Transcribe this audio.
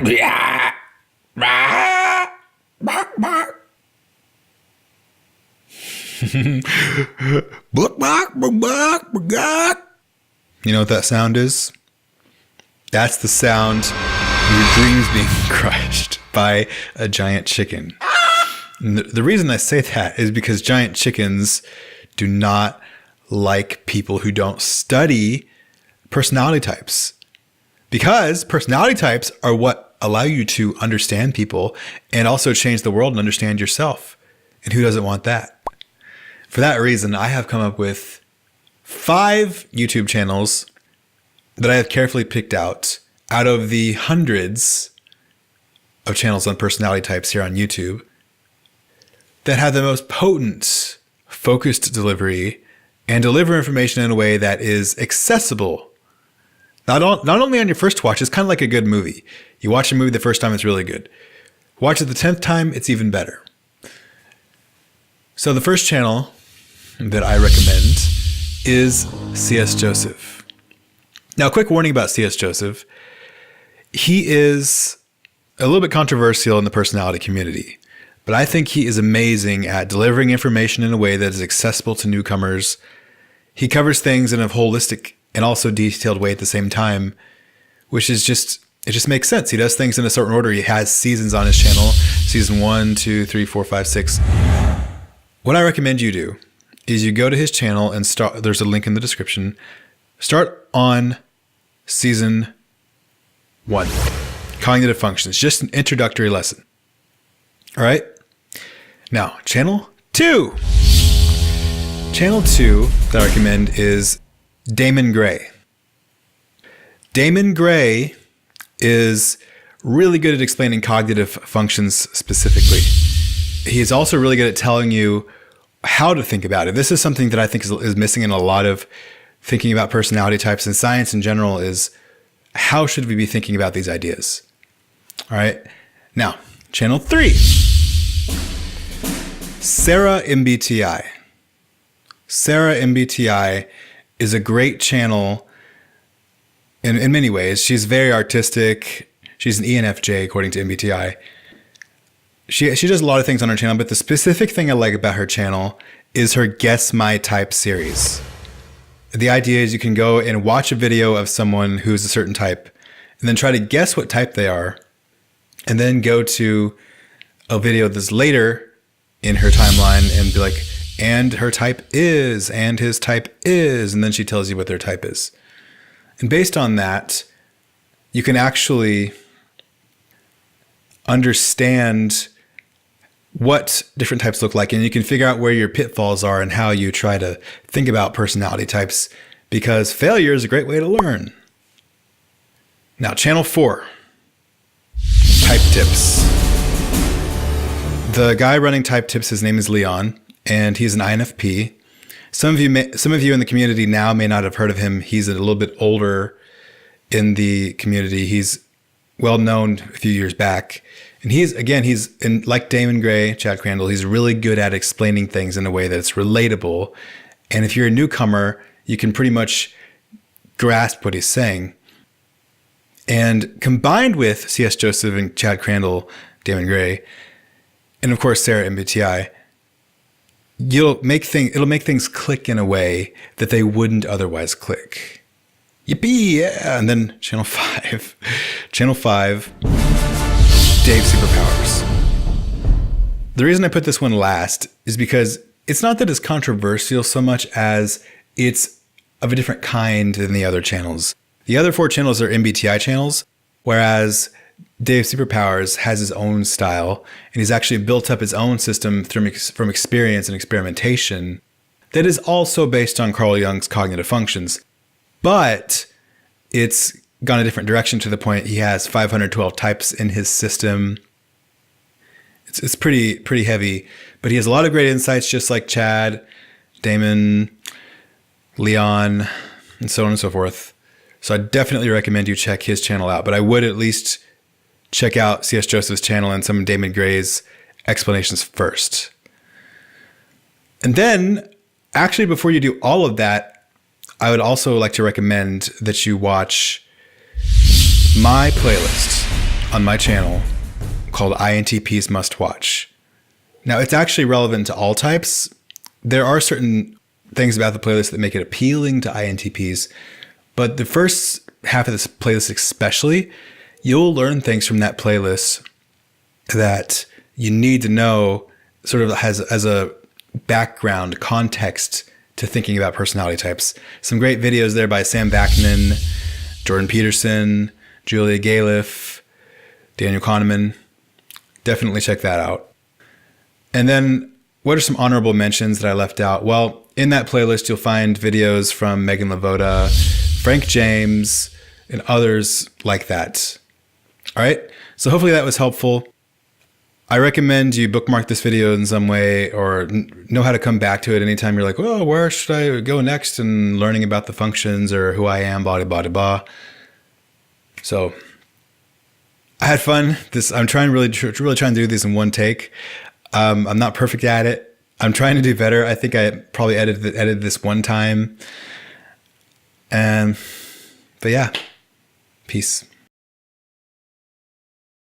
Yeah. Bark, bark. Bark, bark, bark, bark. You know what that sound is? That's the sound of your dreams being crushed by a giant chicken. And the reason I say that is because giant chickens do not like people who don't study personality types. Because personality types are what allow you to understand people and also change the world and understand yourself. And who doesn't want that? For that reason, I have come up with 5 YouTube channels that I have carefully picked out of the hundreds of channels on personality types here on YouTube that have the most potent, focused delivery and deliver information in a way that is accessible. Not only on your first watch, it's kind of like a good movie. You watch a movie the first time, it's really good. Watch it the 10th time, it's even better. So the first channel that I recommend is C.S. Joseph. Now, a quick warning about C.S. Joseph. He is a little bit controversial in the personality community, but I think he is amazing at delivering information in a way that is accessible to newcomers. He covers things in a holistic and also detailed way at the same time, which is it just makes sense. He does things in a certain order. He has seasons on his channel, season 1, 2, 3, 4, 5, 6. What I recommend you do is you go to his channel and start. There's a link in the description. Start on season 1, cognitive functions, just an introductory lesson. All right. Now, channel 2. Channel 2 that I recommend is Damon Gray. Damon Gray is really good at explaining cognitive functions specifically. He is also really good at telling you how to think about it. This is something that I think is missing in a lot of thinking about personality types and science in general is how should we be thinking about these ideas? All right. Now, channel 3. Sara MBTI. Sara MBTI is a great channel in many ways. She's very artistic. She's an ENFJ according to MBTI. She does a lot of things on her channel, but the specific thing I like about her channel is her Guess My Type series. The idea is you can go and watch a video of someone who's a certain type and then try to guess what type they are and then go to a video that's later in her timeline and be like, and her type is, and his type is, and then she tells you what their type is. And based on that, you can actually understand what different types look like, and you can figure out where your pitfalls are and how you try to think about personality types, because failure is a great way to learn. Now, channel 4, Type Tips. The guy running Type Tips, his name is Leon, and he's an INFP. Some of you in the community now may not have heard of him. He's a little bit older in the community. He's well known a few years back. And he's like Damon Gray, Chad Crandall, he's really good at explaining things in a way that's relatable. And if you're a newcomer, you can pretty much grasp what he's saying. And combined with C.S. Joseph and Chad Crandall, Damon Gray, and of course Sara MBTI, it'll make things click in a way that they wouldn't otherwise click. Yippee, yeah. And then channel 5, Dave Superpowers. The reason I put this one last is because it's not that it's controversial so much as it's of a different kind than the other channels. The other 4 channels are MBTI channels, whereas Dave Superpowers has his own style, and he's actually built up his own system from experience and experimentation that is also based on Carl Jung's cognitive functions. But it's gone a different direction to the point he has 512 types in his system. It's pretty heavy, but he has a lot of great insights, just like Chad, Damon, Leon, and so on and so forth. So I definitely recommend you check his channel out, but I would at least check out C.S. Joseph's channel and some of Damon Gray's explanations first. And then, actually, before you do all of that, I would also like to recommend that you watch my playlist, on my channel called INTPs Must Watch. Now, it's actually relevant to all types. There are certain things about the playlist that make it appealing to INTPs, but the first half of this playlist especially, you'll learn things from that playlist that you need to know sort of as a background context to thinking about personality types. Some great videos there by Sam Vaknin, Jordan Peterson, Julia Galef, Daniel Kahneman. Definitely check that out. And then what are some honorable mentions that I left out? Well, in that playlist, you'll find videos from Megan Lavoda, Frank James, and others like that. All right. So hopefully that was helpful. I recommend you bookmark this video in some way or know how to come back to it anytime you're like, oh, where should I go next? And learning about the functions or who I am, blah, blah, blah, blah. So I had fun. I'm trying really trying to do these in one take. I'm not perfect at it. I'm trying to do better. I think I probably edited this one time. But yeah, peace.